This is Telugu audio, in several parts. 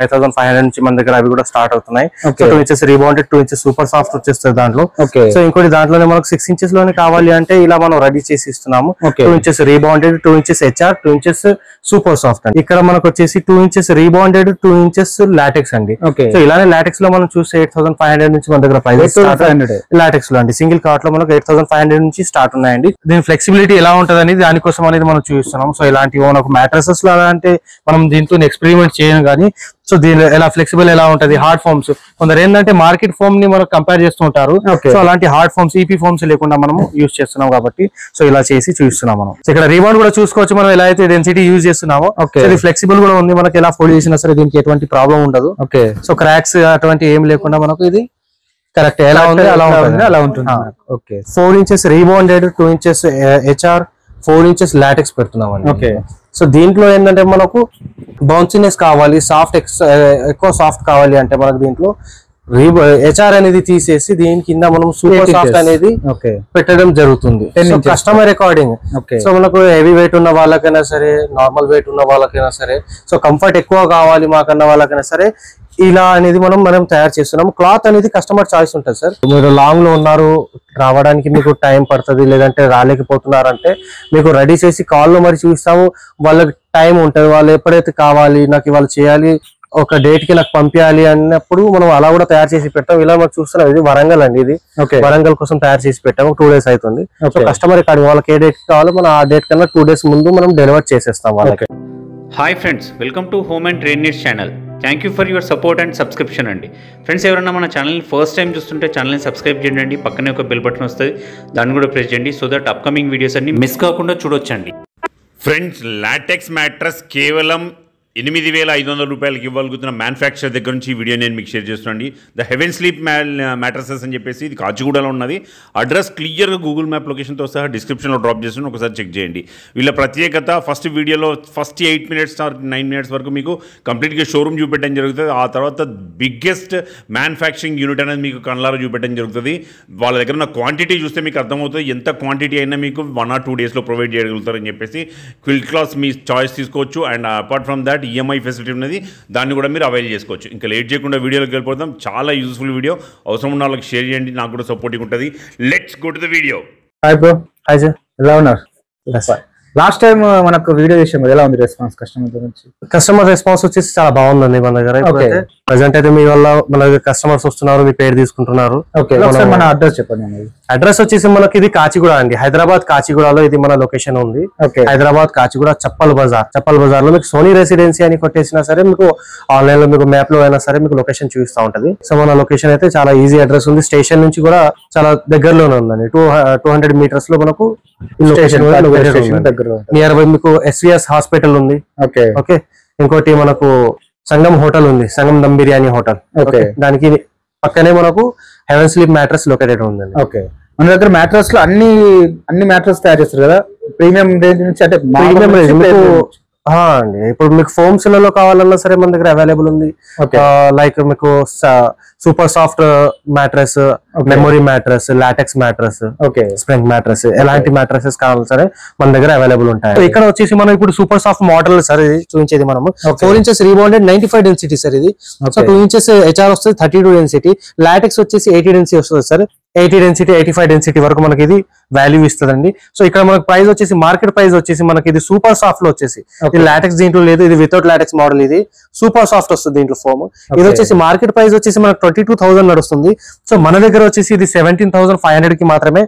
5500 నుంచి మన దగ్గర అవి కూడా స్టార్ట్ అవుతున్నాయి. 2 inches rebounded 2 inches super soft వచ్చేస్తుంది దాంట్లో. సో ఇంకోటి దాంట్లోనే మనకు 6 ఇంచెస్ లోనే కావాలి అంటే ఇలా మనం రెడీ చేసి ఇస్తున్నాము. 2 inches rebounded 2 inches HR 2 inches super soft అండి. ఇక్కడ మనకు వచ్చేసి 2 ఇంచెస్ రీబౌండెడ్ 2 ఇంచెస్ లాటెక్స్ అండి. సో ఇలానే లాటెక్స్ లో మనం చూస్తే 8500 నుంచి మన దగ్గర ప్రైస్ లాటెక్స్ లో అండి. సింగిల్ కార్ట్ లో మనకు 8500 నుంచి స్టార్ట్ ఉన్నాయండి. దీని ఫ్లెక్సిబిలిటీ ఎలా ఉంటది అనేది దానికోసం అనేది మనం చూస్తున్నాం. సో ఇలాంటి మనకు మ్యాట్రసెస్ లో అలాంటి మనం దీంతో ఎక్స్పెరిమెంట్ చేయను కానీ సో దీని ఎలా ఫ్లెక్సిబుల్ ఎలా ఉంటది. హార్డ్ ఫోమ్స్ కొందరు ఏంటంటే మార్కెట్ ఫోమ్ ని మనం కంపేర్ చేస్తూ ఉంటారు. సో అలాంటి హార్డ్ ఫోమ్స్ ఈపీ ఫోమ్స్ లేకుండా మనం యూజ్ చేస్తున్నాం కాబట్టి సో ఇలా చేసి చూస్తున్నాం మనం. సో ఇక్కడ రీబౌండ్ కూడా చూసుకోవచ్చు మనం ఎలా అయితే డెన్సిటీ యూజ్ చేస్తున్నామో. ఇది ఫ్లెక్సిబుల్ కూడా ఉంది. మనకి ఎలా ఫోల్డ్ చేసినా సరే దీనికి ఎటువంటి ప్రాబ్లం ఉండదు. సో క్రాక్స్ అటువంటి ఏం లేకుండా మనకు ఇది కరెక్ట్ ఎలా ఉంది అలా ఉంటుంది. 4 inches rebounded 2 inches HR 4 inches LaTeX పెడుతున్నాం అండి. సో దీంట్లో ఏంటంటే మనకు బౌన్సీనెస్ కావాలి, సాఫ్ట్ ఎక్కువ సాఫ్ట్ కావాలి అంటే మనకు దీంట్లో హెచ్ఆర్ అనేది తీసేసి దీని కింద మనం సూపర్ సాఫ్ట్ అనేది పెట్టడం జరుగుతుంది. కస్టమర్ అకార్డింగ్ సో మనకు హెవీ వెయిట్ ఉన్న వాళ్ళకైనా సరే నార్మల్ వెయిట్ ఉన్న వాళ్ళకైనా సరే సో కంఫర్ట్ ఎక్కువ కావాలి మాకన్న వాళ్ళకైనా సరే ఇలా అనేది మనం తయారు చేస్తున్నాం. క్లాత్ అనేది కస్టమర్ చాయిస్ ఉంటుంది సార్. మీరు లాంగ్ లో ఉన్నారు రావడానికి మీకు టైం పడుతుంది లేదంటే రాలేకపోతున్నారంటే మీకు రెడీ చేసి కాల్లో మరి చూపిస్తాము. వాళ్ళకి టైం ఉంటుంది, వాళ్ళు ఎప్పుడైతే కావాలి నాకు ఇవాళ చేయాలి ఒక డేట్ కి నాకు పంపించాలి అన్నప్పుడు మనం అలా కూడా తయారు చేసి పెట్టాం. ఇలా మనం చూస్తున్నాం ఇది వరంగల్ అండి. ఇది వరంగల్ కోసం తయారు చేసి పెట్టాము. 2 డేస్ అవుతుంది. సో కస్టమర్ ఇక్కడ వాళ్ళకి ఏ డేట్ కావాలో మనం ఆ డేట్ కన్నా 2 డేస్ ముందు మనం డెలివర్ చేసేస్తాం వాళ్ళకి. Hi friends, welcome to home and trade needs channel. Thank you for your support and subscription అండి. ఫ్రెండ్స్ ఎవరైనా మన ఛానల్ని ఫస్ట్ టైం చూస్తుంటే ఛానల్ని సబ్స్క్రైబ్ చేయండి. పక్కనే ఒక బెల్ బటన్ వస్తుంది, దాన్ని కూడా ప్రెస్ చేయండి సో దట్ అప్కమింగ్ వీడియోస్ అన్ని మిస్ కాకుండా చూడొచ్చండి. ఫ్రెండ్స్ లాటెక్స్ మ్యాట్రస్ కేవలం 8500 రూపాయలకి ఇవ్వగలుగుతున్న మ్యానుఫ్యాక్చర్ దగ్గర నుంచి ఈ వీడియో నేను మీకు షేర్ చేస్తున్నాను. ద హెవెన్ స్లీప్ మ్యాట్రసెస్ అని చెప్పేసి ఇది కాచిగూడలో ఉన్నది. అడ్రస్ క్లియర్గా గూగుల్ మ్యాప్ లొకేషన్తో సహా డిస్క్రిప్షన్లో డ్రాప్ చేస్తున్నాను, ఒకసారి చెక్ చేయండి. వీళ్ళ ప్రత్యేకత ఫస్ట్ వీడియోలో ఫస్ట్ 8 మినిట్స్ ఆర్ 9 మినిట్స్ వరకు మీకు కంప్లీట్గా షోరూమ్ చూపెట్టడం జరుగుతుంది. ఆ తర్వాత బిగ్గెస్ట్ మ్యానుఫ్యాక్చరింగ్ యూనిట్ అనేది మీకు కళ్ళారా చూపెట్టడం జరుగుతుంది. వాళ్ళ దగ్గర ఉన్న క్వాంటిటీ చూస్తే మీకు అర్థమవుతుంది ఎంత క్వాంటిటీ అయినా మీకు 1 or 2 డేస్లో ప్రొవైడ్ చేయగలుగుతారని చెప్పేసి. క్విల్ క్లాస్ మీ చాయిస్ తీసుకోవచ్చు. And apart from that EMI facility ఉన్నది, దాన్ని కూడా మీరు అవైల్ చేసుకోవచ్చు. ఇంకా లేట్ చేయకుండా వీడియోలోకి వెళ్ళిపోతాం. చాలా యూజ్ఫుల్ వీడియో, అవసరం ఉన్న వాళ్ళకి షేర్ చేయండి, నాకు కూడా సపోర్టింగ్ ఉంటుంది. Let's go to the video. Hi bro. Hi sir, ఎలా ఉన్నారు? లాస్ట్ టైం మనకు వీడియో చేసాం, ఎలా ఉంది రెస్పాన్స్ కస్టమర్ నుంచి? కస్టమర్ రెస్పాన్స్ వచ్చేసి చాలా బాగుందండి మన దగ్గర. ప్రజెంట్ అయితే మీ వల్ల మన దగ్గర కస్టమర్స్ వస్తున్నారు, మీ పేరు తీసుకుంటున్నారు. మన అడ్రస్ చెప్పండి. అడ్రస్ వచ్చేసి మనకి ఇది కాచిగూడ అండి, హైదరాబాద్ కాచిగూడలో ఇది మన లొకేషన్ ఉంది. హైదరాబాద్ కాచిగూడ చప్పల్ బజార్ లో మీకు సోనీ రెసిడెన్సీ అని కొట్టేసినా సరే మీకు ఆన్లైన్ లో మీకు మ్యాప్ లో అయినా సరే మీకు లొకేషన్ చూపిస్తా ఉంటది. సో మన లొకేషన్ అయితే చాలా ఈజీ అడ్రస్ ఉంది. స్టేషన్ నుంచి కూడా చాలా దగ్గరలోనే ఉందండి. 200 మీటర్స్ లో మనకు నియర్ బై మీకు ఎస్విఎస్ హాస్పిటల్ ఉంది. ఓకే, ఇంకోటి మనకు సంగం హోటల్ ఉంది, సంగం దమ్ బిర్యానీ హోటల్. దానికి పక్కనే మనకు హెవెన్ స్లీప్ మ్యాట్రస్ లొకేటెడ్ ఉందండి. ఓకే, మన దగ్గర మ్యాట్రస్ లో అన్ని మ్యాట్రస్ తయారు చేస్తారు కదా, ప్రీమియం రేంజ్ నుంచి అంటే అండి. ఇప్పుడు మీకు ఫోమ్స్ లలో కావాలన్నా సరే మన దగ్గర అవైలబుల్ ఉంది. లైక్ మీకు super soft mattress, memory mattress, LaTeX mattress, spring mattress, ఎలాంటి మ్యాట్రసెస్ కావాలి సరే మన దగ్గర అవైలబుల్ ఉంటాయి. ఇక్కడ వచ్చేసి మనం ఇప్పుడు సూపర్ సాఫ్ట్ మోడల్ సార్ ఇది చూపించేది మనము. 4 ఇంచెస్ రీబౌండెడ్ 95 డెన్సిటీ సార్ ఇది. సో 2 ఇంచెస్ హెచ్ఆర్ వస్తుంది 32 డెన్సిటీ, లాటెక్స్ వచ్చేసి 80 డెన్సిటీ వస్తుంది సార్. 80 డెన్సిటీ 85 డెన్సిటీ వరకు మనకి ఇది వాల్యూ ఇస్తుందండి. సో ఇక్కడ మనకి ప్రైస్ వచ్చేసి మార్కెట్ ప్రైస్ వచ్చేసి మనకి ఇది సూపర్ సాఫ్ట్ లో వచ్చేసి ఇది లాటెక్స్ దీంట్లో లేదు, ఇది వితౌట్ లాటెక్స్ మోడల్, ఇది సూపర్ సాఫ్ట్ వస్తుంది దీంట్లో ఫోమ్. ఇది వచ్చేసి మార్కెట్ ప్రైస్ వచ్చేసి మనకు 22,000 నడుస్తుంది. సో మన దగ్గర వచ్చేసి ఇది 17,500 కి మాత్రమే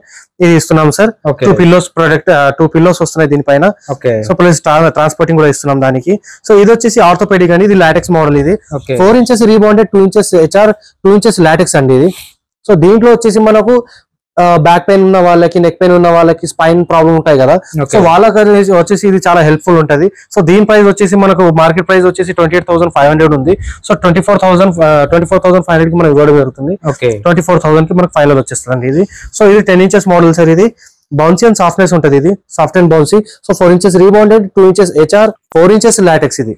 ఇది ఇస్తున్నాం సార్. 2 పిల్లోస్ ప్రొడక్ట్ 2 పిల్లోస్ వస్తున్నాయి దీనిపైన. సో ప్లస్ ట్రాన్స్పోర్టింగ్ కూడా ఇస్తున్నాం దానికి. సో ఇది వచ్చేసి ఆర్థోపెడిక్ అండి, ఇది లాటెక్స్ మోడల్. ఇది 4 inches rebounded 2 inches HR 2 inches LaTeX అండి ఇది. సో దీంట్లో వచ్చేసి మనకు బ్యాక్ పెయిన్ ఉన్న వాళ్ళకి, నెక్ పెయిన్ ఉన్న వాళ్ళకి, స్పైన్ ప్రాబ్లం ఉంటాయి కదా, సో వాళ్ళకి వచ్చేసి ఇది చాలా హెల్ప్ఫుల్ ఉంటది. సో దీని ప్రైస్ వచ్చేసి మనకు మార్కెట్ ప్రైస్ వచ్చేసి 28,500 ఉంది. సో 24,500 కి మనకు ఇవ్వడం జరుగుతుంది. 24,000 కి మనకు ఫైనల్ వచ్చేస్తుంది ఇది. సో ఇది 10 ఇంచెస్ మోడల్ సార్. ఇది బౌన్సీ అండ్ సాఫ్ట్నెస్ ఉంటుంది, ఇది soft and bouncy. So 4 inches rebounded 2 inches HR 4 inches LaTeX ఇది.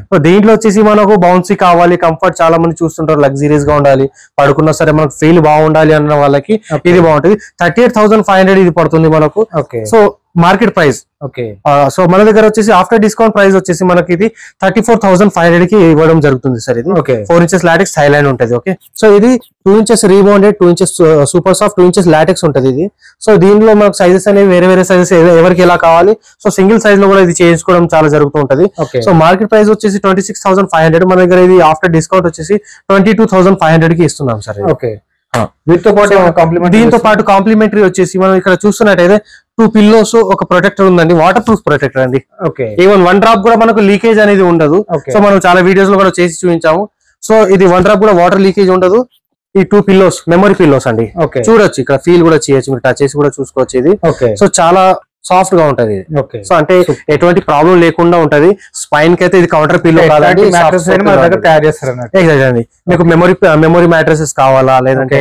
సో దీంట్లో వచ్చేసి మనకు బౌన్సీ కావాలి, కంఫర్ట్ చాలా మంది చూస్తుంటారు, లగ్జరీస్ గా ఉండాలి, పడుకున్నా సరే మనకు ఫీల్ బాగుండాలి అన్న వాళ్ళకి ఇది బాగుంటుంది. 38,500 ఇది పడుతుంది మనకు. So market price. Okay. So మన దగ్గర వచ్చేసి ఆఫ్టర్ డిస్కౌంట్ ప్రైస్ వచ్చేసి మనకి ఇది 34,500 కి ఇవ్వడం జరుగుతుంది సార్. ఇది 4 ఇంచెస్ లాటెక్స్ థైలాండ్ ఉంటుంది. ఓకే. సో ఇది 2 inches rebounded, 2 inches super soft, 2 inches LaTeX ఉంటుంది ఇది. సో దీనిలో మనకు సైజెస్ అనేవి వేరే వేరే సైజెస్ ఎవరికి ఎలా కావాలి, సో సింగిల్ సైజ్ లో కూడా ఇది చేయించుకోవడం చాలా జరుగుతూ ఉంటది. సో మార్కెట్ ప్రైస్ వచ్చేసి 26,500, మన దగ్గర ఇది ఆఫ్టర్ డిస్కౌంట్ వచ్చేసి 22,500 కి ఇస్తున్నాం సార్. ఓకే. దీంతో పాటు కాంప్లిమెంటరీ వచ్చేసి మనం ఇక్కడ చూస్తున్నట్టయితే 2 పిల్లోస్, ఒక ప్రొటెక్టర్ ఉందండి, వాటర్ ప్రూఫ్ ప్రొటెక్టర్ అండి. ఈవెన్ 1 డ్రాప్ కూడా మనకు లీకేజ్ అనేది ఉండదు. సో మనం చాలా వీడియోస్ లో కూడా చేసి చూపించాము. సో ఇది 1 డ్రాప్ కూడా వాటర్ లీకేజ్ ఉండదు. ఈ 2 పిల్లోస్ మెమరీ పిల్లోస్ అండి. చూడొచ్చు, ఇక్కడ ఫీల్ కూడా చేయొచ్చు, మీరు టచ్ చేసి కూడా చూసుకోవచ్చు. ఇది సో చాలా సాఫ్ట్ గా ఉంటది. సో అంటే ఎటువంటి ప్రాబ్లం లేకుండా ఉంటది. స్పైన్ కి అయితే ఇది కౌంటర్ పిల్లో కాదండి, మీకు మెమరీ మ్యాట్రసెస్ కావాలా, లేదంటే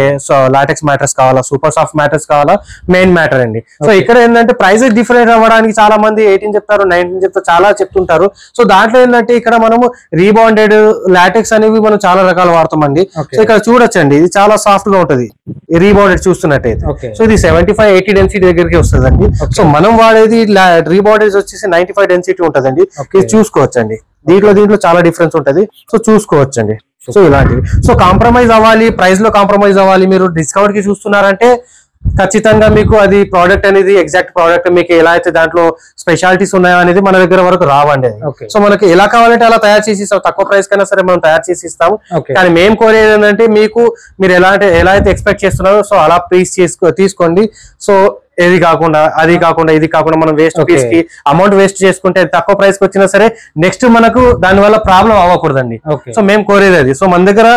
లాటెక్స్ మ్యాట్రస్ కావాలా, సూపర్ సాఫ్ట్ మ్యాట్రస్ కావాలా, మెయిన్ మ్యాటర్ అండి. సో ఇక్కడ ఏంటంటే ప్రైసెస్ డిఫరెంట్ అవ్వడానికి చాలా మంది 18 చెప్తారు, 19 చెప్తారు, చాలా చెప్తుంటారు. సో దాంట్లో ఏంటంటే ఇక్కడ మనము రీబాండెడ్ లాటెక్స్ అనేవి మనం చాలా రకాలు వాడతామండి. సో ఇక్కడ చూడొచ్చండి, ఇది చాలా సాఫ్ట్ గా ఉంటది రీబాండెడ్ చూస్తున్నట్టయితే. సో ఇది 75-80 డెన్సిటీ దగ్గరికి వస్తుందండి. సో మనం వాడేది రీబాండెడ్ వచ్చేసి 95 డెన్సిటీ ఉంటదండి. ఇది చూసుకోవచ్చండి, దీంట్లో చాలా డిఫరెన్స్ ఉంటది. సో చూసుకోవచ్చండి. సో ఇలాంటివి. సో కాంప్రమైజ్ అవ్వాలి, ప్రైస్ లో కాంప్రమైజ్ అవ్వాలి, మీరు డిస్కౌంట్ కి చూస్తున్నారంటే ఖచ్చితంగా మీకు అది ప్రోడక్ట్ అనేది ఎగ్జాక్ట్ ప్రోడక్ట్ మీకు ఎలా అయితే దాంట్లో స్పెషాలిటీస్ ఉన్నాయో అనేది మన దగ్గర వరకు రావండి. సో మనకి ఎలా కావాలంటే అలా తయారు చేసి ఇస్తాం, తక్కువ ప్రైస్ కన్నా సరే మనం తయారు చేసి ఇస్తాము. కానీ మేము కోరేది ఏంటంటే మీరు ఎలా అయితే ఎక్స్పెక్ట్ చేస్తున్నారో సో అలా ప్లీజ్ తీసుకోండి. సో ఏది కాకుండా అది కాకుండా ఇది కాకుండా మనం వేస్ట్ పీస్ కి అమౌంట్ వేస్ట్ చేసుకుంటే తక్కువ ప్రైస్ కి వచ్చినా సరే నెక్స్ట్ మనకు దాని వల్ల ప్రాబ్లం అవ్వకూడదండి. సో మేము కోరేది అది. సో మన దగ్గర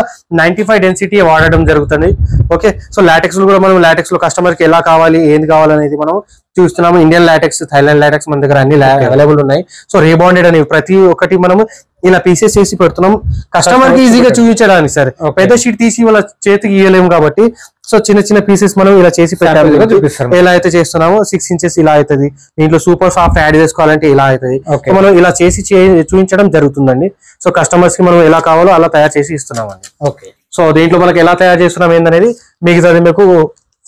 95 డెన్సిటీ వాడడం జరుగుతుంది. ఓకే. సో లాటెక్స్ కూడా మనం లాటెక్స్ లో కస్టమర్ కి ఎలా కావాలి, ఏంది కావాలనేది మనం చూస్తున్నాము. ఇండియన్ లాటెక్స్, థైలాండ్ లాటెక్స్ మన దగ్గర అన్ని అవైలబుల్ ఉన్నాయి. సో రీబాండెడ్ అనేవి ప్రతి ఒక్కటి మనము ఇలా పీసెస్ చేసి పెడుతున్నాం కస్టమర్ కి ఈజీగా చూపించడానికి. సార్ పెద్ద షీట్ తీసి వాళ్ళ చేతికి ఇవ్వలేము కాబట్టి సో చిన్న చిన్న పీసెస్ మనం ఇలా చేసి పెట్టాము. ఎలా అయితే చేస్తున్నామో 6 ఇంచెస్ ఇలా అవుతుంది, దీంట్లో సూపర్ సాఫ్ట్ యాడ్ చేసుకోవాలంటే ఇలా అవుతుంది. మనం ఇలా చేసి చూపించడం జరుగుతుందండి. సో కస్టమర్స్ కి మనం ఎలా కావాలో అలా తయారు చేసి ఇస్తున్నామండి. ఓకే. సో దీంట్లో మనకి ఎలా తయారు చేస్తున్నాం ఏందనేది మిగతాది మీకు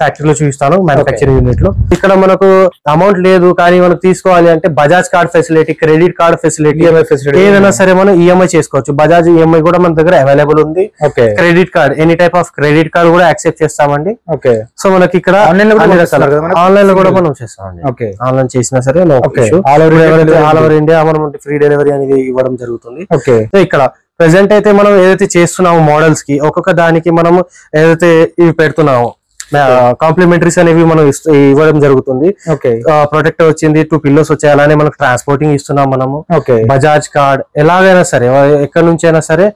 ఫ్యాక్టరీలో చూపిస్తాను, మ్యానుఫ్యాక్చరింగ్ యూనిట్ లో. ఇక్కడ మనకు అమౌంట్ లేదు కానీ మనకు తీసుకోవాలి అంటే Bajaj card facility, credit card facility, ఏదైనా సరే మనం ఈఎంఐ చేసుకోవచ్చు. బజాజ్ ఈఎంఐ కూడా మన దగ్గర అవైలబుల్ ఉంది. Credit card, any type of credit card కూడా యాక్సెప్ట్ చేస్తామండి. సో మనకి ఇక్కడ ఆన్లైన్ లో కూడా మనం చేస్తామండి. ఆన్లైన్ చేసినా సరే ఆల్ ఓవర్ ఇండియా మనం ఫ్రీ డెలివరీ అనేది ఇవ్వడం జరుగుతుంది. సో ఇక్కడ ప్రెసెంట్ అయితే మనం ఏదైతే చేస్తున్నామో మోడల్స్ కి ఒక్కొక్క దానికి మనం ఏదైతే ఇవి పెడుతున్నామో కాంప్లిమెంటరీస్ అనేవి మనం ఇవ్వడం జరుగుతుంది. ప్రొటెక్టర్ వచ్చింది, 2 పిల్లోస్ వచ్చాయి, అలానే మనకు ట్రాన్స్పోర్టింగ్ ఇస్తున్నాం మనము. బజాజ్ కార్డ్ ఎలాగైనా సరే ఎక్కడి నుంచి అయినా సరే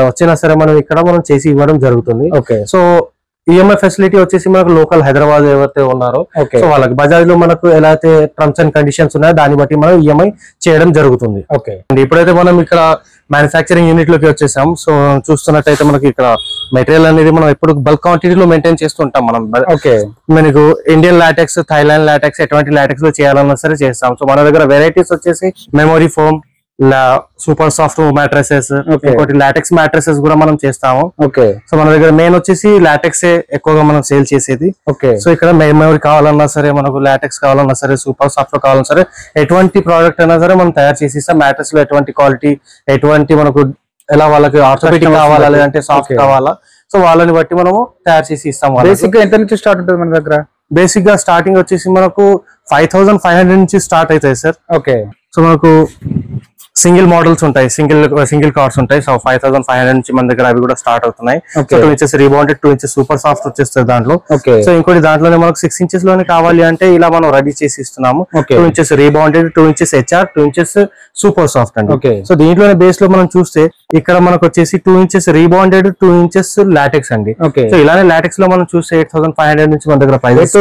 వచ్చినా సరే మనం ఇక్కడ మనం చేసి ఇవ్వడం జరుగుతుంది. సో ఈఎంఐ ఫెసిలిటీ వచ్చేసి మనకు లోకల్ హైదరాబాద్ ఎవరైతే ఉన్నారో సో వాళ్ళకి బజాజ్ లో మనకు ఎలా అయితే టర్మ్స్ అండ్ కండిషన్స్ ఉన్నాయో దాన్ని బట్టి మనం ఈఎంఐ చేయడం జరుగుతుంది. ఇప్పుడైతే మనం ఇక్కడ మ్యానుఫ్యాక్చరింగ్ యూనిట్ లోకి వచ్చేసాం. సో చూస్తున్నట్టయితే మనకి ఇక్కడ మెటీరియల్ అనేది మనం ఎప్పుడు బల్క్ క్వాంటిటీలో మెయింటైన్ చేస్తుంటాం మనం. మనకు ఇండియన్ లాటెక్స్, థైలాండ్ లాటెక్స్, ఎటువంటి లాటెక్స్ లో చేయాలన్నా సరే చేస్తాం. సో మన దగ్గర వెరైటీస్ వచ్చేసి memory foam, super soft mattresses, ఇంకోటి లాటెక్స్ మ్యాట్రసెస్ కూడా మనం చేస్తాము. సో మన దగ్గర మెయిన్ వచ్చేసి లాటెక్స్ ఎక్కువగా మనం సేల్ చేసేది. సో ఇక్కడ మెమరీ కావాలన్నా సరే, మనకు లాటెక్స్ కావాలన్నా సరే, సూపర్ సాఫ్ట్ కావాలన్నా సరే, ఎటువంటి ప్రోడక్ట్ అయినా సరే మనం తయారు చేసి ఇస్తాం. మ్యాట్రస్ లో ఎటువంటి క్వాలిటీ, ఎటువంటి మనకు ఎలా వాళ్ళకి ఆర్థోపెడిక్ కావాలా లేదంటే సాఫ్ట్ కావాలా, సో వాళ్ళని బట్టి మనము తయారు చేసి ఇస్తాం. బేసిక్ గా ఎంత నుంచి స్టార్ట్ ఉంటుంది మన దగ్గర? బేసిక్ గా స్టార్టింగ్ వచ్చేసి మనకు 5,500 నుంచి స్టార్ట్ అవుతాయి సార్. సో మనకు సింగిల్ మోడల్స్ ఉంటాయి, సింగిల్ కార్డ్స్ ఉంటాయి. సో 5,500 నుంచి మన దగ్గర అవి కూడా స్టార్ట్ అవుతున్నాయి. 2 inches rebounded, 2 inches super soft వచ్చేస్తుంది దాంట్లో. సో ఇంకోటి దాంట్లోనే మనకు 6 ఇంచెస్ లోనే కావాలి అంటే ఇలా మనం రెడీ చేసి ఇస్తున్నాము. 2 inches rebounded, 2 inches HR, 2 inches super soft అండి. సో దీంట్లోనే బేస్ లో మనం చూస్తే ఇక్కడ మనకు వచ్చేసి 2 ఇంచెస్ రీబౌండెడ్, 2 ఇంచెస్ లాటెక్స్ అండి. సో ఇలానే లాటెక్స్ లో మనం చూస్తే 8,500 నుంచి మన దగ్గర ప్రైస్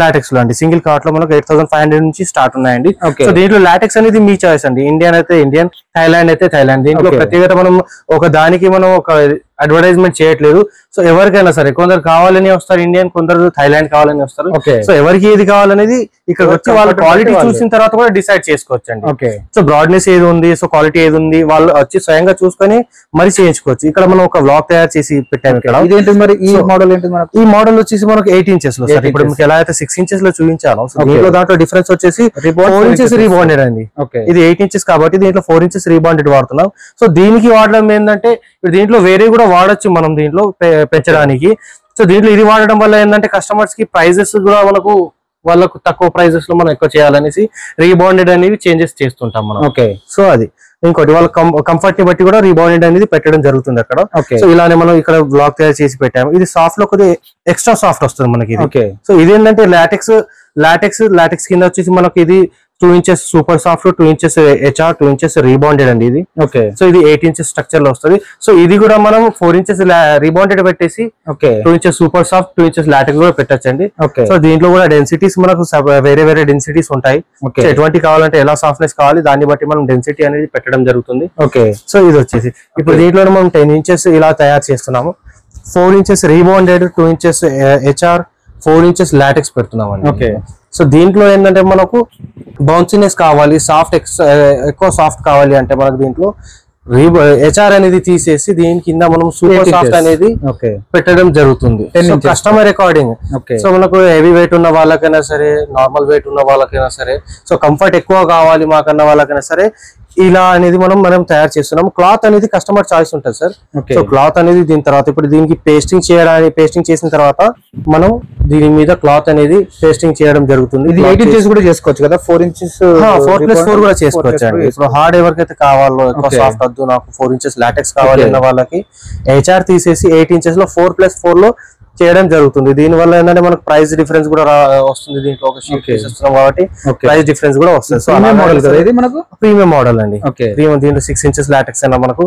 లాటెక్స్ లో అండి. సింగిల్ కార్డ్ లో మనకు 8,500 నుంచి స్టార్ట్ ఉన్నాయండి. సో దీంట్లో లాటెక్స్ అనేది మీ చాయిస్ అండి. ఇండియన్ అయితే ఇండియన్, థైలాండ్ అయితే థైలాండ్. దీంట్లో ప్రత్యేకత మనం ఒక దానికి మనం ఒక అడ్వర్టైజ్మెంట్ చేయట్లేదు. సో ఎవరికైనా సరే కొందరు కావాలని వస్తారు ఇండియన్, కొందరు థైలాండ్ కావాలని వస్తారు. సో ఎవరికి ఏది కావాలనేది ఇక్కడ వచ్చి వాళ్ళ క్వాలిటీ చూసిన తర్వాత కూడా డిసైడ్ చేసుకోవచ్చు అండి. సో బ్రాడ్నెస్ ఏది ఉంది, సో క్వాలిటీ ఏది ఉంది వాళ్ళు వచ్చి స్వయంగా చూసుకొని మరి చేయించుకోవచ్చు. ఇక్కడ మనం ఒక బ్లాగ్ తయారు చేసి పెట్టాము. ఇక్కడ మరి ఈ మోడల్ ఏంటి? ఈ మోడల్ వచ్చేసి మనకు 8 ఇంచెస్ లో సార్. ఇప్పుడు మీకు ఎలా అయితే 6 ఇంచెస్ లో చూపించాను, దీంట్లో దాంట్లో డిఫరెన్స్ వచ్చేసి 4 ఇంచెస్ రీబాండెడ్ అండి. ఇది 8 ఇంచెస్ కాబట్టి దీంట్లో 4 ఇంచెస్ రీబాండెడ్ వాడుతున్నాం. సో దీనికి వాడడం ఏంటంటే ఇప్పుడు దీంట్లో వేరే కూడా వాడచ్చు మనం దీంట్లో పెంచడానికి. సో దీంట్లో ఇది వాడడం వల్ల ఏంటంటే కస్టమర్స్ కి ప్రైజెస్ కూడా వాళ్ళకు తక్కువ ప్రైజెస్ లో మనం ఎక్కువ చేయాలనేసి రీబాండెడ్ అనేవి చేంజెస్ చేస్తుంటాం మనం. సో అది ఇంకోటి వాళ్ళ కంఫర్ట్ ని బట్టి కూడా రీబాండెడ్ అనేది పెట్టడం జరుగుతుంది అక్కడ. సో ఇలానే మనం ఇక్కడ బ్లాక్ తయారు చేసి పెట్టాము. ఇది సాఫ్ట్ లో కొద్దిగా ఎక్స్ట్రా సాఫ్ట్ వస్తుంది మనకి ఇది. సో ఇది ఏంటంటే లాటెక్స్ కింద వచ్చేసి మనకి ఇది 2 inches super soft, 2 inches HR, 2 inches rebonded అండి ఇది. సో ఇది 8 ఇంచెస్ స్ట్రక్చర్ లో వస్తుంది. సో ఇది కూడా మనం 4 ఇంచెస్ రీబాండెడ్ పెట్టేసి 2 inches super soft, 2 inches LaTeX కూడా పెట్టచ్చండి. సో దీంట్లో కూడా డెన్సిటీస్ మనకు వేరే డెన్సిటీస్ ఉంటాయి. ఎటువంటి కావాలంటే ఎలా సాఫ్ట్నెస్ కావాలి దాన్ని బట్టి మనం డెన్సిటీ అనేది పెట్టడం జరుగుతుంది. సో ఇది వచ్చేసి ఇప్పుడు దీంట్లో మనం 10 ఇంచెస్ ఇలా తయారు చేస్తున్నాము. 4 inches rebonded, 2 inches HR, 4 inches LaTeX పెడుతున్నాం అండి. సో దీంట్లో ఏంటంటే మనకు బౌన్సీనెస్ కావాలి, ఎక్కువ సాఫ్ట్ కావాలి అంటే మనకు దీంట్లో HR అనేది తీసేసి దీని కింద మనం సూపర్ సాఫ్ట్ అనేది పెట్టడం జరుగుతుంది. Customer according. సో మనకు హెవీ వెయిట్ ఉన్న వాళ్ళకైనా సరే, నార్మల్ వెయిట్ ఉన్న వాళ్ళకైనా సరే, సో కంఫర్ట్ ఎక్కువ కావాలి మాకన్న వాళ్ళకైనా సరే ఇలా అనేది మనం తయారు చేస్తున్నాం. క్లాత్ అనేది కస్టమర్ చాయిస్ ఉంటుంది సార్. సో క్లాత్ అనేది దీని తర్వాత ఇప్పుడు దీనికి పేస్టింగ్ చేసిన తర్వాత మనం దీని మీద క్లాత్ అనేది పేస్టింగ్ చేయడం జరుగుతుంది. ఇది 8 ఇంచెస్ కూడా చేసుకోవచ్చు కదా, 4 ఇంచెస్ 4+4 కూడా చేసుకోవచ్చు అండి. ఇప్పుడు హార్డ్ ఎవరికైతే కావాలో ఎక్కువ సాఫ్ట్ వద్దు నాకు 4 ఇంచెస్ లాటెక్స్ కావాలి అన్న వాళ్ళకి HR తీసేసి 8 ఇంచెస్ లో 4+4 లో చేయడం జరుగుతుంది. దీని వల్ల ఏంటంటే మనకు ప్రైస్ డిఫరెన్స్ కూడా వస్తుంది. దీంట్లో ఒక షీట్ చేస్తున్నాం కాబట్టి ప్రైస్ డిఫరెన్స్ కూడా వస్తుంది. సో ఇది మనకు ప్రీమియం మోడల్ అండి. దీంట్లో 6 ఇంచెస్ లాటెక్స్ అయినా మనకు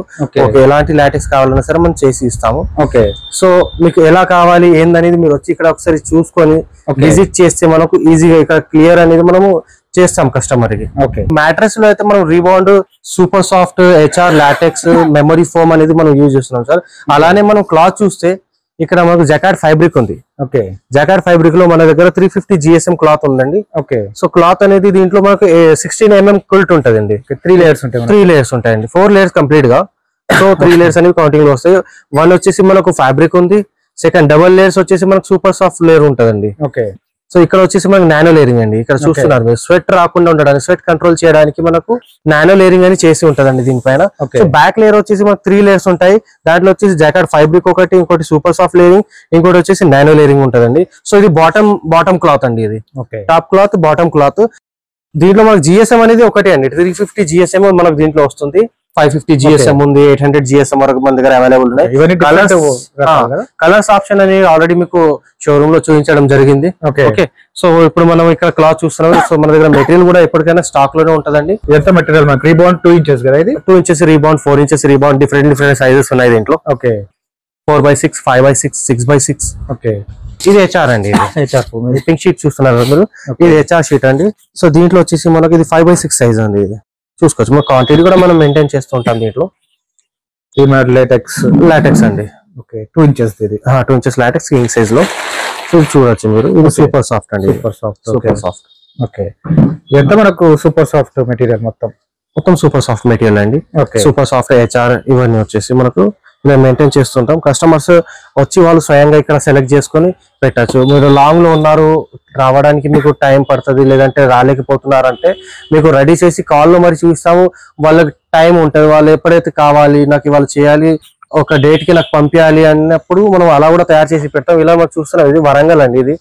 ఎలాంటి లాటెక్స్ కావాలన్నా సరే మనం చేసి ఇస్తాము. సో మీకు ఎలా కావాలి ఏందనేది మీరు వచ్చి ఇక్కడ ఒకసారి చూసుకొని విజిట్ చేస్తే మనకు ఈజీగా ఇక్కడ క్లియర్ అనేది మనము చేస్తాం కస్టమర్ కి. మ్యాట్రెస్ లో అయితే మనం rebound, super soft, HR, LaTeX, memory foam అనేది మనం యూజ్ చేస్తున్నాం సార్. అలానే మనం క్లాత్ చూస్తే ఇక్కడ మనకు జకార్డ్ ఫ్యాబ్రిక్ ఉంది. జకార్డ్ ఫ్యాబ్రిక్ లో మన దగ్గర 350 GSM క్లాత్ ఉందండి. సో క్లాత్ అనేది దీంట్లో మనకు 16 mm క్విల్ట్ ఉంటదండి. 3 లేయర్స్ ఉంటాయండి. 4 లేయర్స్ కంప్లీట్ గా. సో 3 లేయర్స్ అనేవి కౌంటింగ్ లో వస్తాయి. 1 వచ్చేసి మనకు ఫ్యాబ్రిక్ ఉంది. సెకండ్ డబుల్ లేయర్స్ వచ్చేసి మనకు సూపర్ సాఫ్ట్ లేయర్ ఉంటదండి. సో ఇక్కడ వచ్చేసి మనకు నానో లేరింగ్ అండి. ఇక్కడ చూస్తున్నారు మీరు, స్వెట్ రాకుండా ఉండడానికి, స్వెట్ కంట్రోల్ చేయడానికి మనకు నానో లేరింగ్ అని చేసి ఉంటదండి దీనిపైన. సో బ్యాక్ లేయర్ వచ్చేసి మనకు 3 లేయర్స్ ఉంటాయి. దాంట్లో వచ్చేసి జాకెట్ ఫ్యాబ్రిక్ ఒకటి, ఇంకోటి సూపర్ సాఫ్ట్ లేరింగ్, ఇంకోటి వచ్చేసి నానో లేరింగ్ ఉంటదండి. సో ఇది బాటమ్ క్లాత్ అండి. ఇది టాప్ క్లాత్, బాటమ్ క్లాత్. దీంట్లో మనకు GSM అనేది ఒకటే అండి. 350 GSM మనకు దీంట్లో వస్తుంది. 550 GSM ఉంది, 800 GSM వరకు మన దగ్గర అవైలబుల్ ఉన్నాయి. కలర్స్ ఆప్షన్ అనేది ఆల్రెడీ మీకు షోరూమ్ లో చూపించడం జరిగింది. ఓకే, సో ఇప్పుడు మనం ఇక్కడ క్లాత్ చూస్తున్నాం. సో మన దగ్గర మెటీరియల్ కూడా ఎప్పటికైనా స్టాక్ లోనే ఉంటదండి. ఎంత మెటీరియల్ మనకి రీబౌండ్ 2 ఇంచెస్ కదా, ఇది 2 inches rebound, 4 inches rebound, different sizes ఉన్నాయి దీంట్లో. 4x6, 5x6, 6x6. ఇది HR అండి. పింక్ షీట్ చూస్తున్నారు మీరు, ఇది HR షీట్ అండి. సో దీంట్లో వచ్చేసి మనకి ఇది 5x6 సైజ్ అండి. ఇది చూసుకోవచ్చు. మన క్వాంటిటీ కూడా మనం మెయింటైన్ చేస్తూ ఉంటాం దీంట్లో. లాటెక్స్ అండి. 2 ఇంచెస్ ఇది. 2 ఇంచెస్ లాటెక్స్ కింగ్ సైజ్ లో చూడొచ్చు మీరు. ఇది సూపర్ సాఫ్ట్ అండి. Super soft. ఎంత మనకు సూపర్ సాఫ్ట్ మెటీరియల్ మొత్తం సూపర్ సాఫ్ట్ మెటీరియల్ అండి. సూపర్ సాఫ్ట్, HR ఇవన్నీ వచ్చేసి మనకు మేము మెయింటైన్ చేస్తుంటాం. కస్టమర్స్ వచ్చి వాళ్ళు స్వయంగా ఇక్కడ సెలెక్ట్ చేసుకొని పెట్టచ్చు. మీరు లాంగ్ లో ఉన్నారు, రావడానికి మీకు టైం పడుతుంది, లేదంటే రాలేకపోతున్నారంటే మీకు రెడీ చేసి కాల్లో మరి చూపిస్తాము. వాళ్ళకి టైం ఉంటుంది, వాళ్ళు ఎప్పుడైతే కావాలి నాకు ఇవాళ చేయాలి, ఒక డేట్ కి నాకు పంపించాలి అన్నప్పుడు మనం అలా కూడా తయారు చేసి పెట్టాం. ఇలా మనం చూస్తున్నాం. ఇది వరంగల్ అండి. ఇది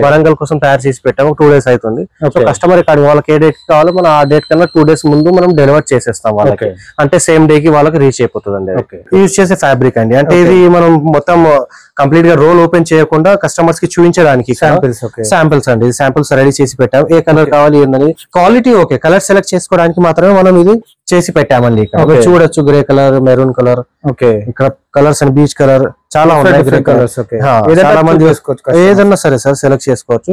వరంగల్ కోసం తయారు చేసి పెట్టాము. 2 days అవుతుంది. సో కస్టమర్ ఇక్కడ వాళ్ళకి ఏ డేట్ కావాలో మనం ఆ డేట్ కన్నా 2 days ముందు మనం డెలివర్ చేసేస్తాం వాళ్ళకి. అంటే సేమ్ డే కి వాళ్ళకి రీచ్ అయిపోతుంది అండి. యూజ్ చేసే ఫ్యాబ్రిక్ అండి. అంటే ఇది మనం మొత్తం కంప్లీట్ గా రోల్ ఓపెన్ చేయకుండా కస్టమర్స్ కి చూపించడానికి శాంపిల్స్ అండి. శాంపిల్స్ రెడీ చేసి పెట్టాం. ఏ కలర్ కావాలి ఏందని క్వాలిటీ ఓకే, కలర్ సెలెక్ట్ చేసుకోవడానికి మాత్రమే మనం ఇది చేసి పెట్టామండి. చూడొచ్చు, గ్రే కలర్, మెరూన్ కలర్, ఇక్కడ కలర్స్ అండ్ బీచ్ కలర్ చాలా ఉన్నాయి. గ్రే కలర్స్ చాలా మంది ఏదన్నా సరే సార్ సెలెక్ట్ చేసుకోవచ్చు.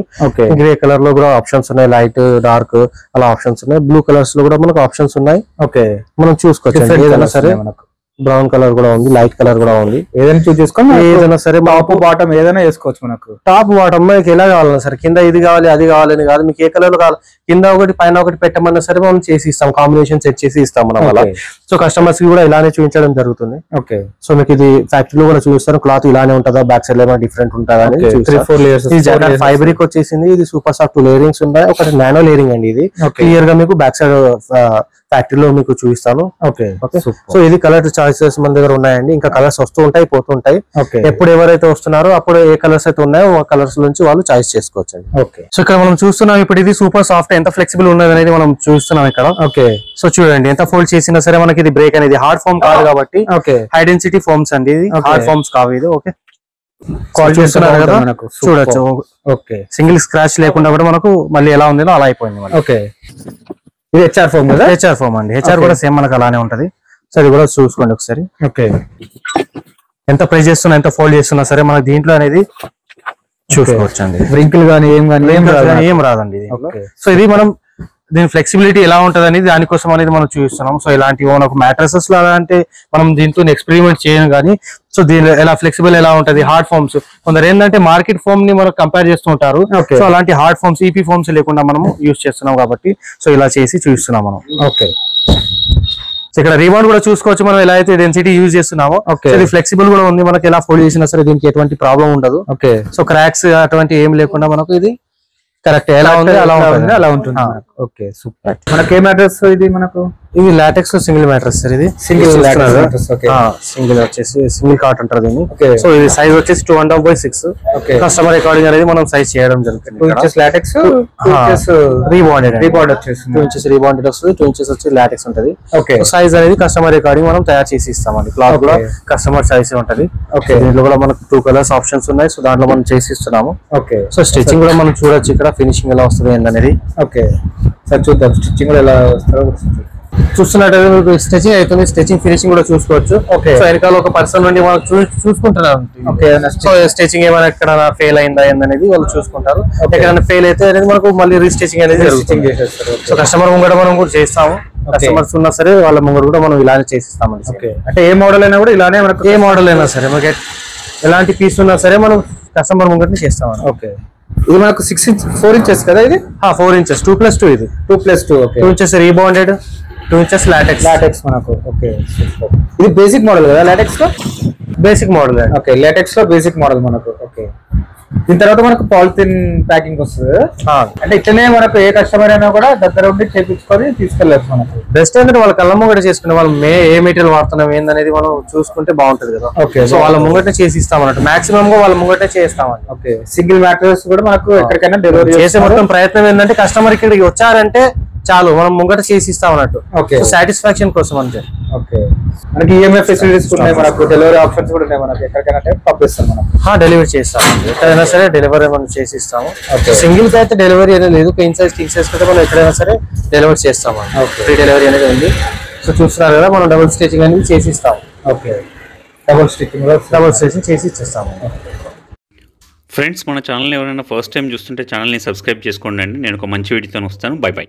గ్రే కలర్ లో కూడా ఆప్షన్స్ ఉన్నాయి, లైట్, డార్క్ అలా ఆప్షన్స్ ఉన్నాయి. బ్లూ కలర్స్ లో కూడా మనకు ఆప్షన్స్ ఉన్నాయి. మనం చూసుకోవచ్చు ఏదైనా సరే. బ్రౌన్ కలర్ కూడా ఉంది, లైట్ కలర్ కూడా ఉంది. ఏదైనా చూస్ చేసుకొని ఏదైనా సరే టాప్ బాటమ్ ఏదైనా వేసుకోవచ్చు మనకు. టాప్ బాటమ్ మీకు ఎలా కావాలన్నా సరే, కింద ఇది కావాలి అది కావాలని కాదు, మీకు ఏ కలర్ కావాలి కింద ఒకటి పైన ఒకటి పెట్టమన్నా సరే మనం చేసి ఇస్తాం, కాంబినేషన్ సెట్ చేసి ఇస్తాం మనం అలా. సో కస్టమర్స్ కి కూడా ఇలానే చూపించడం జరుగుతుంది. ఓకే, సో మీకు ఇది ఫ్యాక్టరీలో కూడా చూపిస్తారు, క్లాత్ ఇలానే ఉంటుందా, బ్యాక్ సైడ్ ఏమైనా డిఫరెంట్ ఉంటుందా అని. 3-4 లేయర్స్ ఫైబ్రిక్ వచ్చేసింది, ఇది సూపర్ సాఫ్ట్ లేయరింగ్స్ ఉన్నాయి, ఒకటి నానో లేయరింగ్ అండి. ఇది క్లియర్ గా మీకు బ్యాక్ సైడ్ ఫ్యాక్టరీలో మీకు చూపిస్తాను. ఓకే ఓకే, సో ఇది కలర్ చాయిసెస్ మన దగ్గర ఉన్నాయండి. ఇంకా కలర్స్ వస్తూ ఉంటాయి పోతుంటాయి. ఎప్పుడు ఎవరైతే వస్తున్నారో అప్పుడు ఏ కలర్స్ అయితే ఉన్నాయో ఆ కలర్స్ నుంచి వాళ్ళు చాయిస్ చేసుకోవచ్చు అండి. ఓకే, సో ఇక్కడ మనం చూస్తున్నాం ఇప్పుడు ఇది సూపర్ సాఫ్ట్ ఎంత ఫ్లెక్సిబుల్ ఉన్నది అనేది మనం చూస్తున్నాం ఇక్కడ. ఓకే, సో చూడండి ఎంత ఫోల్డ్ చేసినా సరే మనకి ఇది బ్రేక్ అనేది హార్డ్ ఫామ్ కాదు కాబట్టి. ఓకే, హై డెన్సిటీ ఫోమ్స్ అండి, ఇది హార్డ్ ఫామ్స్ కావు ఇది. ఓకే, చూస్తున్నారు కదా చూడొచ్చు. ఓకే, సింగిల్ స్క్రాచ్ లేకుండా కూడా మనకు మళ్ళీ ఎలా ఉందో అలా అయిపోయింది. ఓకే, ఇది హెచ్ఆర్ ఫోమ్ కదా? హెచ్ఆర్ ఫోమ్ అండి. హెచ్ఆర్ కూడా సేమ్ మనకు అలానే ఉంటది. సో అది కూడా చూసుకోండి ఒకసారి. ఓకే, ఎంత ప్రెస్ చేస్తున్నా ఎంత ఫోల్డ్ చేస్తున్నా సరే మనకి దీంట్లో అనేది చూసుకోవచ్చు అండి. రింకిల్ గానీ ఏం రాదండి. సో ఇది మనం దీని ఫ్లెక్సిబిలిటీ ఎలా ఉంటది అనేది దానికోసం అనేది మనం చూస్తున్నాం. సో ఇలాంటి మనకు మ్యాట్రసెస్ లో అంటే మనం దీంతో ఎక్స్పెరిమెంట్ చేయను కానీ, సో దీని ఎలా ఫ్లెక్సిబుల్ ఎలా ఉంటది. హార్డ్ ఫామ్స్ కొందరు ఏంటంటే మార్కెట్ ఫోమ్ ని మనం కంపేర్ చేస్తూ ఉంటారు. సో అలాంటి హార్డ్ ఫామ్స్ ఈపీ ఫామ్స్ లేకుండా మనం యూజ్ చేస్తున్నాం కాబట్టి సో ఇలా చేసి చూస్తున్నాం మనం. ఓకే, ఇక్కడ రీబౌండ్ కూడా చూసుకోవచ్చు మనం ఎలా అయితే డెన్సిటీ యూజ్ చేస్తున్నామో. ఇది ఫ్లెక్సిబుల్ కూడా ఉంది, మనకి ఎలా ఫోల్డ్ చేసినా సరే దీనికి ఎటువంటి ప్రాబ్లం ఉండదు. ఓకే, సో క్రాక్స్ అటువంటి ఏం లేకుండా మనకు ఇది కరెక్ట్ ఎలా ఉంది అలా ఉంటుంది. Okay, super. మనకి ఏ మ్యాట్రెస్ ఇది? మనకు ఇది లాటెక్స్ లో సింగిల్ మ్యాట్రెస్ సార్. ఇది సింగిల్ వచ్చేసి సింగిల్ కాట్ అంటారు దీన్ని. సో ఇది సైజ్ వచ్చేసి 2.5/6. కస్టమర్ రికార్డింగ్ అనేది మనం సైజ్ చేయడం జరుగుతుంది. 2 ఇంచెస్ లాటెక్స్, 2 ఇంచెస్ రీబాండెడ్ వచ్చేస్తుంది. 2 ఇంచెస్ రీబాండెడ్ వస్తుంది, 2 ఇంచెస్ వచ్చి లాటెక్స్ ఉంటది. ఓకే, సైజ్ అనేది కస్టమర్ రికార్డింగ్ మనం తయారు చేసి ఇస్తామండి. క్లాత్ కూడా కస్టమర్ సైజ్ ఉంటది. ఓకే, దీంట్లో కూడా మనకు 2 కలర్స్ ఆప్షన్స్ ఉన్నాయి. సో దాంట్లో మనం చేసి ఇస్తున్నాము. ఓకే, సో స్టిచ్చింగ్ కూడా మనం చూడొచ్చు ఇక్కడ ఫినిషింగ్ ఎలా వస్తుంది ఏంటనేది. ఓకే, సార్ చూద్దాం స్టిచ్చింగ్ కూడా ఎలా వస్తుందో చూస్తున్నట్టు మీకు స్టిచింగ్ అవుతుంది, స్టిచింగ్ ఫినిషింగ్ కూడా చూసుకోవచ్చు. ఓకే, సో వెనకాల ఒక పర్సన్ నుండి వాళ్ళు చూసుకుంటున్నారు. ఓకే, సో స్టిచింగ్ ఏమైనా ఎక్కడ ఫెయిల్ అయిందా ఏందనేది వాళ్ళు చూసుకుంటారు. ఎక్కడైనా ఫెయిల్ అయితే అనేది మనకు మళ్ళీ రీస్టిచింగ్ అనేది జరుగుతుంది. సో కస్టమర్ ముంగడ మనం కూడా చేస్తాము. కస్టమర్స్ ఉన్నా సరే వాళ్ళ ముంగడ కూడా మనం ఇలానే చేసిస్తామండి. ఓకే, అంటే ఏ మోడల్ అయినా కూడా ఇలానే మనకు, ఏ మోడల్ అయినా సరే మనకి ఎలాంటి పీస్ ఉన్నా సరే మనం కస్టమర్ ముంగట చేస్తామండి. ఓకే, ఇది మనకు 4 ఇంచెస్ కదా? ఇది 4 ఇంచెస్ 2+2. ఇది 2+2. Okay, 2 inches rebonded, 2 inches LaTeX మనకు. ఓకే, ఇది బేసిక్ మోడల్ కదా లాటెక్స్ లో? Basic model. ఓకే, లాటెక్స్ లో బేసిక్ మోడల్ మనకు. ఓకే, దీని తర్వాత మనకు పాలిథిన్ ప్యాకింగ్ వస్తుంది. అంటే ఇట్లనే మనకు ఏ కస్టమర్ అయినా కూడా దగ్గర ఉండి చేపించుకొని తీసుకెళ్ళచ్చు. మనకు బెస్ట్ ఏంటంటే వాళ్ళ కళ్ళ ముంగట చేసుకునే వాళ్ళు ఏ మెటీరియల్ వాడుతున్నాం ఏందనేది మనం చూసుకుంటే బాగుంటది కదా. ఓకే, సో వాళ్ళ ముంగటే చేసి ఇస్తాం అన్నట్టు, మాక్సిమం గా వాళ్ళ ముంగటే చేస్తామండి. ఓకే, సింగిల్ మ్యాట్రెస్ కూడా మనకు ఎక్కడికైనా డెలివరీ చేసే మొత్తం ప్రయత్నం ఏంటంటే కస్టమర్ ఇక్కడికి వచ్చారంటే చాలు మనం ముంగట చేసి ఇస్తాం అన్నట్టు. ఓకే, సాటిస్ఫాక్షన్ కోసం అంతే. ఓకే, మనకి ఈఎంఐ ఫెసిలిటీస్ ఉన్నాయి, మనకు డెలివరీ ఆప్షన్స్ కూడా ఉన్నాయి. మనకి ఎక్కడికైనా పంపిస్తాం మనం, డెలివరీ చేస్తాం. ఎక్కడైనా సరే డెలివరీ మనం చేసి ఇస్తాము. సింగిల్ కి అయితే డెలివరీ అనేది లేదు, క్వీన్ సైజ్ కింగ్ సైజ్ అయితే మనం ఎక్కడైనా సరే డెలివరీ చేస్తాము. ఫ్రీ డెలివరీ అనేది ఉంది. సో చూస్తున్నారు కదా మనం డబుల్ స్టిచింగ్ అనేది చేసి ఇస్తాము. ఓకే, డబుల్ స్టిచింగ్ చేసి ఇచ్చేస్తాము. ఫ్రెండ్స్ మన ఛానల్ ఎవరైనా ఫస్ట్ టైం చూస్తుంటే ఛానల్ని సబ్స్క్రైబ్ చేసుకోండి అండి. నేను ఒక మంచి వీడియోతో వస్తాను. By by.